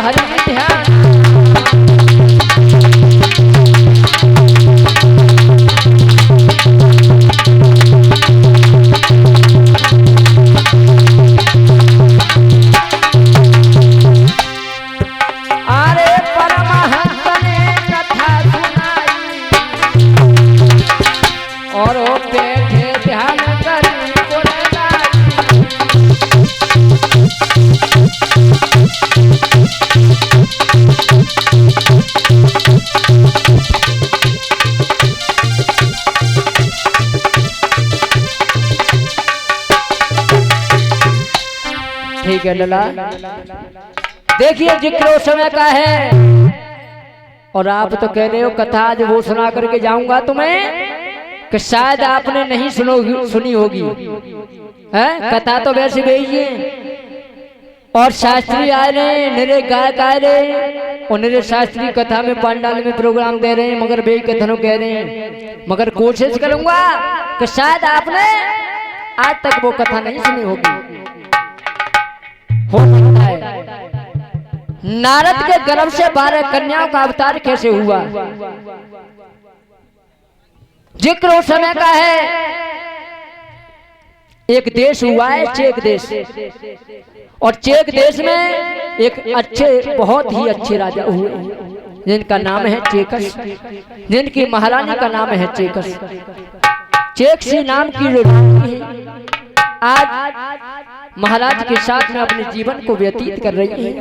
हरि ध्यान। अरे परमहंस ने कथा सुनाई और वो बैठे ध्यान करी ठीक है लला। देखिए जिक्र उस समय का है और आप तो कह रहे हो कथा आज वो सुना करके जाऊंगा तुम्हें कि शायद आपने नहीं सुनी होगी है? कथा तो वैसे गई है और शास्त्री आए रहे, निरे गायक आए रहे और निरे शास्त्री कथा में पंडाल में प्रोग्राम दे रहे हैं, मगर बे कथनों कह रहे हैं। मगर कोशिश करूंगा कि शायद आपने आज तक वो कथा नहीं सुनी होगी। हो सकता है नारद के गर्भ से 12 कन्याओं का अवतार कैसे हुआ, जिक्र उस समय का है। एक देश हुआ है चेक देश, और चेक देश में एक अच्छे बहुत ही अच्छे राजा हुए जिनका नाम है चेकस, जिनकी महारानी का नाम है चेकस। चेकसी नाम की जो रानी है आज महाराज के साथ में अपने जीवन को व्यतीत कर रही है।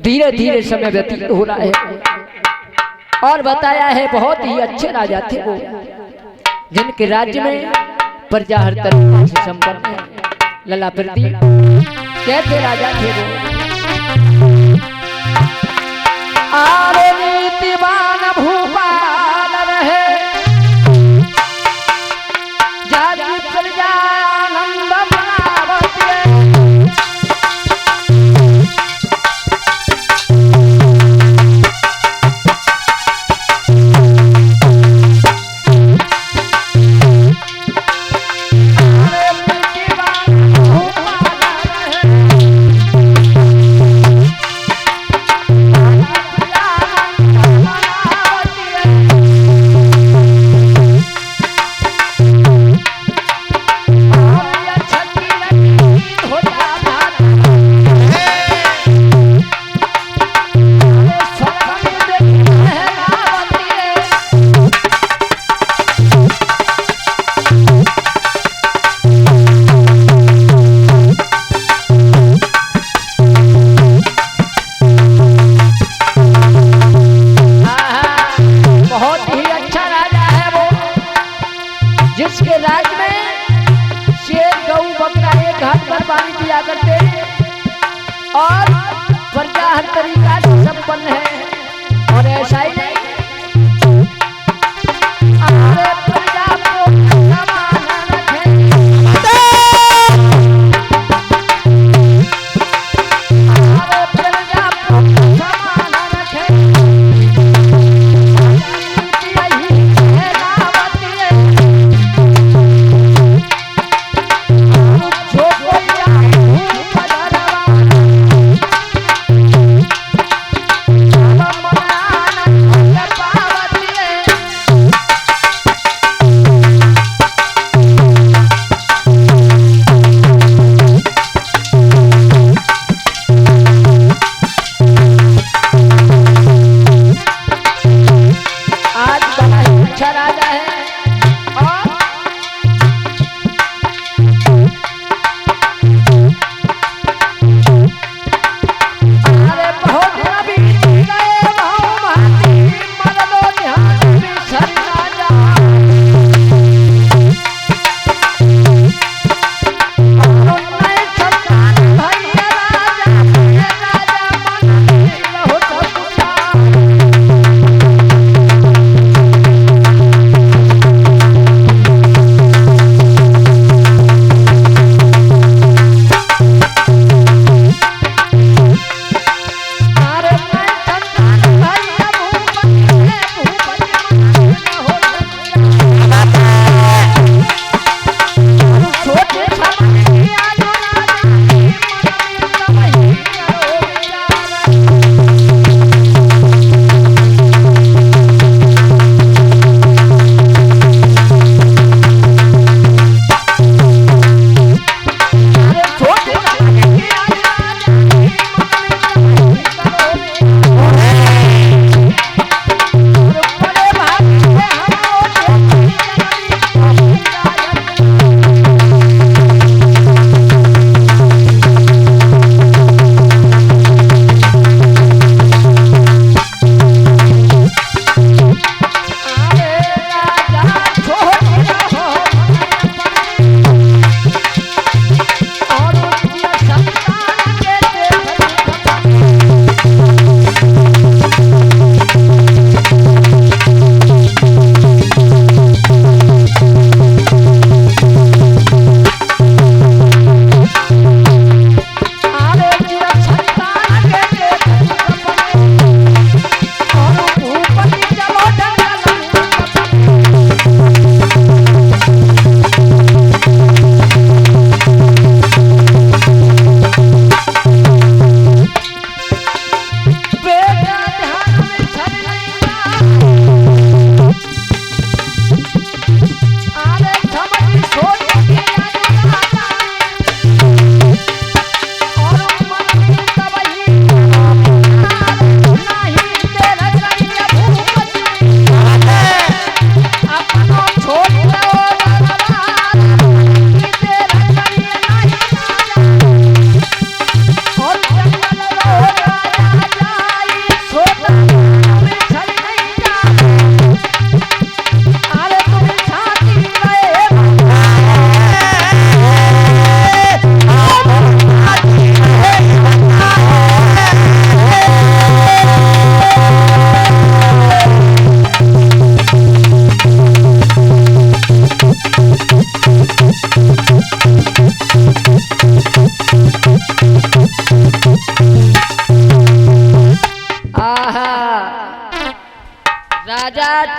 धीरे धीरे समय व्यतीत हो रहा है और बताया है बहुत ही अच्छे राजा थे वो, जिनके राज्य में प्रजा हर तरह से संपन्न है। लला प्रदीप कैसे राजा थे वो। आरे नीतिवान भूपाल रहे, जाति प्रजा आनंद मनावत रे। जिसके राज्य में शेर गऊ बकरा एक घाट पर पानी पिया करते और प्रजा हर तरीका से संपन्न है। और ऐसा ही नहीं प्रजा को समान रखें, प्रजा को समान रखें। जो कोई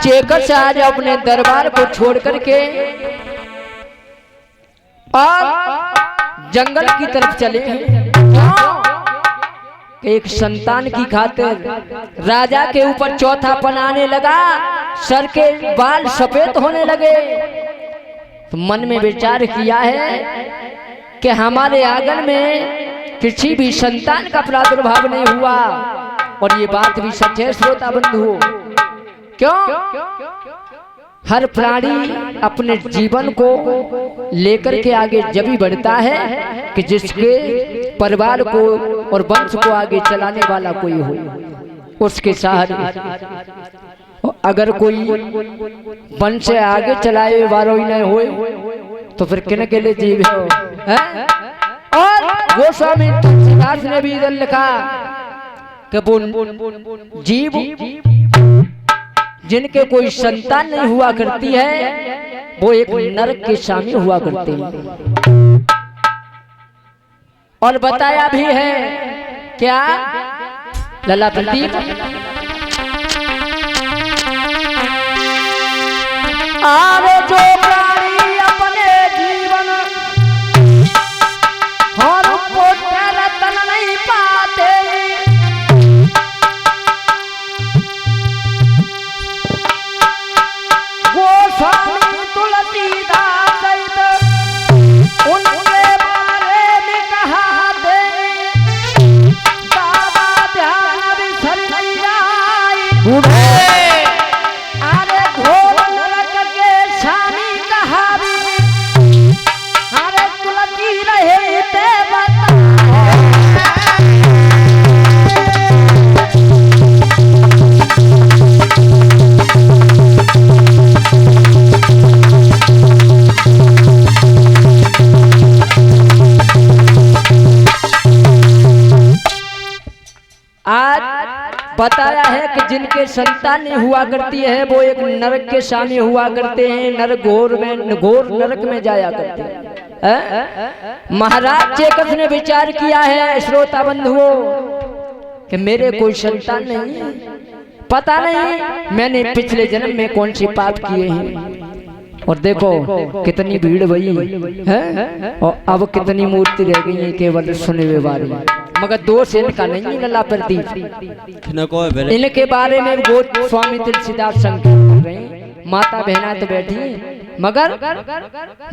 चेकस आज अपने दरबार को छोड़ करके और जंगल की तरफ चले एक संतान की खातिर राजा के ऊपर चौथा बनाने लगा, सर के बाल सफेद होने लगे। तो मन में विचार किया है कि हमारे आंगन में किसी भी संतान का प्रादुर्भाव नहीं हुआ, और ये बात भी सच है श्रोता बंधु। क्यों? हर प्राणी अपने जीवन को लेकर के आगे जब ही बढ़ता है कि जिसके परिवार को और वंश को आगे चलाने वाला कोई हो, उसके साथ अगर कोई वंश आगे चलाए वालों ही नहीं हो तो फिर किन के लिए जीव है? और गोस्वामी तुलसीदास ने भी लिखा कि वो जीव जिनके कोई संतान नहीं हुआ करती है वो एक नरक के स्वामी हुआ करते हैं। और बताया भी है क्या लला प्रदीप, आवे जो प्राणी अपने जीवन और कोटि रतन नहीं पाते, गोस्वामी तुलसीदास उनके बारे में कहा दे, बाबा ध्यान बिसर नहीं आई, अरे घोर नरक के स्वामी कहा भी, अरे तुलसी रहे ते बता। आज बताया है कि जिनके संतान हुआ करती है वो एक नरक के स्वामी हुआ करते हैं, नरक घोर नरक में जाया करते हैं। महाराज चेकस ने विचार किया है श्रोता बंधुओं कि मेरे कोई संतान नहीं है, पता नहीं मैंने पिछले जन्म में कौन सी पाप किए हैं। और देखो कितनी भीड़ भई है और अब कितनी मूर्ति रह गई है केवल सुने हुए बारे में, मगर दोष इनका नहीं लला प्रदीप। इनके बारे में वो स्वामी तुलसीदास संकेत कर रहे हैं। माता बहना तो बैठी, मगर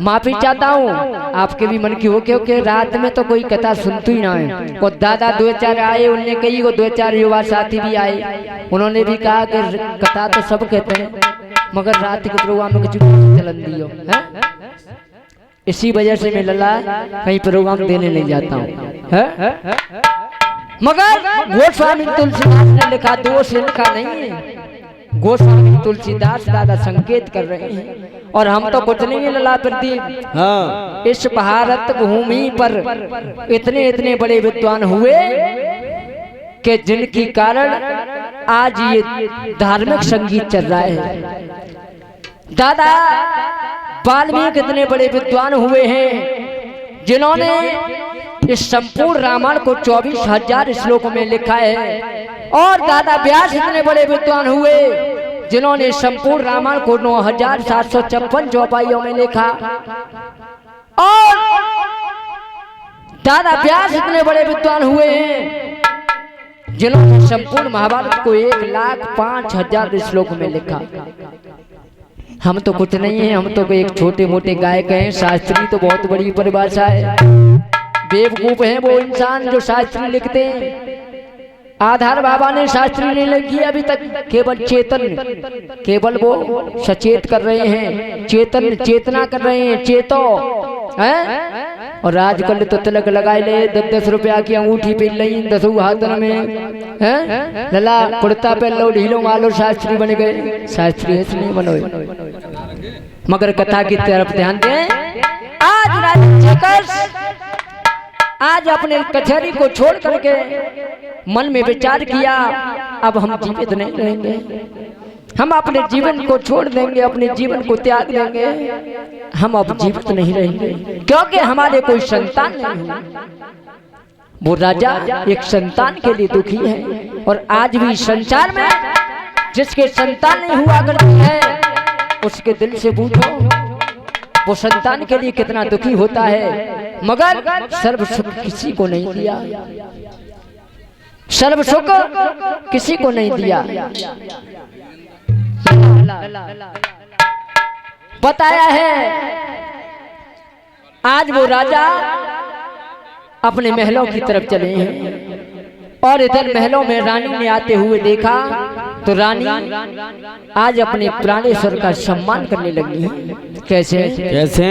माफी चाहता हूँ आपके भी मन की हो क्योंकि रात में तो कोई कथा सुनती ही ना है। और दादा दो चार आए, उनने कही, वो दो चार युवा साथी भी आए, उन्होंने भी कहा कि कथा तो सब कहते हैं मगर रात के प्रोग्राम में कुछ चलन दियो है। इसी वजह से मैं लला कहीं प्रोग्राम देने नहीं जाता हूँ। मगर गोस्वामी तुलसीदास ने लिखा दोष इनका नहीं है, गोस्वामी तुलसीदास दादा संकेत कर रहे हैं। और हम तो कुछ नहीं है लला प्रदीप। हाँ। इस भारत भूमि पर इतने इतने बड़े विद्वान हुए कि जिनकी कारण आज ये धार्मिक संगीत चल रहा है। दादा वाल्मीकि इतने बड़े विद्वान हुए हैं जिन्होंने इस संपूर्ण रामायण को 24,000 श्लोकों में लिखा है। और दादा व्यास इतने बड़े विद्वान हुए जिन्होंने संपूर्ण रामायण को 9,756 चौपाइयों में लिखा। और दादा व्यास इतने बड़े विद्वान हुए हैं जिन्होंने संपूर्ण महाभारत को 1,05,000 श्लोकों में लिखा। हम तो कुछ नहीं है, हम तो एक छोटे मोटे गायक हैं। शास्त्री तो बहुत बड़ी परिभाषा है, बेवकूफ हैं वो इंसान जो शास्त्री लिखते हैं। आधार बाबा ने शास्त्री नहीं लिखी अभी तक, केवल चेतन, केवल वो सचेत कर रहे हैं, चेतन चेतना कर रहे हैं, चेतो हैं। और आजकल तो तिलक लगाए ले 10-10 रुपया की अंगूठी पहन ली 10 हाथन में हैं, लला कुर्ता पहन लो, ढीलो मालो, शास्त्री बन गए। शास्त्री ऐसे नहीं बनो, मगर कथा की तरफ ध्यान दें। आज अपने कचहरी को छोड़ करके मन में विचार किया अब हम जीवित नहीं रहेंगे, हम अपने जीवन को छोड़ देंगे, अपने जीवन को त्याग देंगे, हम अब जीवित नहीं रहेंगे क्योंकि हमारे कोई संतान नहीं है। वो राजा एक संतान के लिए दुखी है। और आज भी संसार में जिसके संतान नहीं हुआ करती है उसके दिल से पूछो वो संतान के लिए कितना दुखी होता है। मगर सर्व सुख किसी को नहीं दिया, सर्व सुख किसी को नहीं दिया। बताया है आज वो राजा अपने महलों की तरफ चले हैं और इधर महलों में रानी ने आते हुए देखा तो रानी आज अपने प्राणेश्वर का सम्मान करने लगी है। कैसे कैसे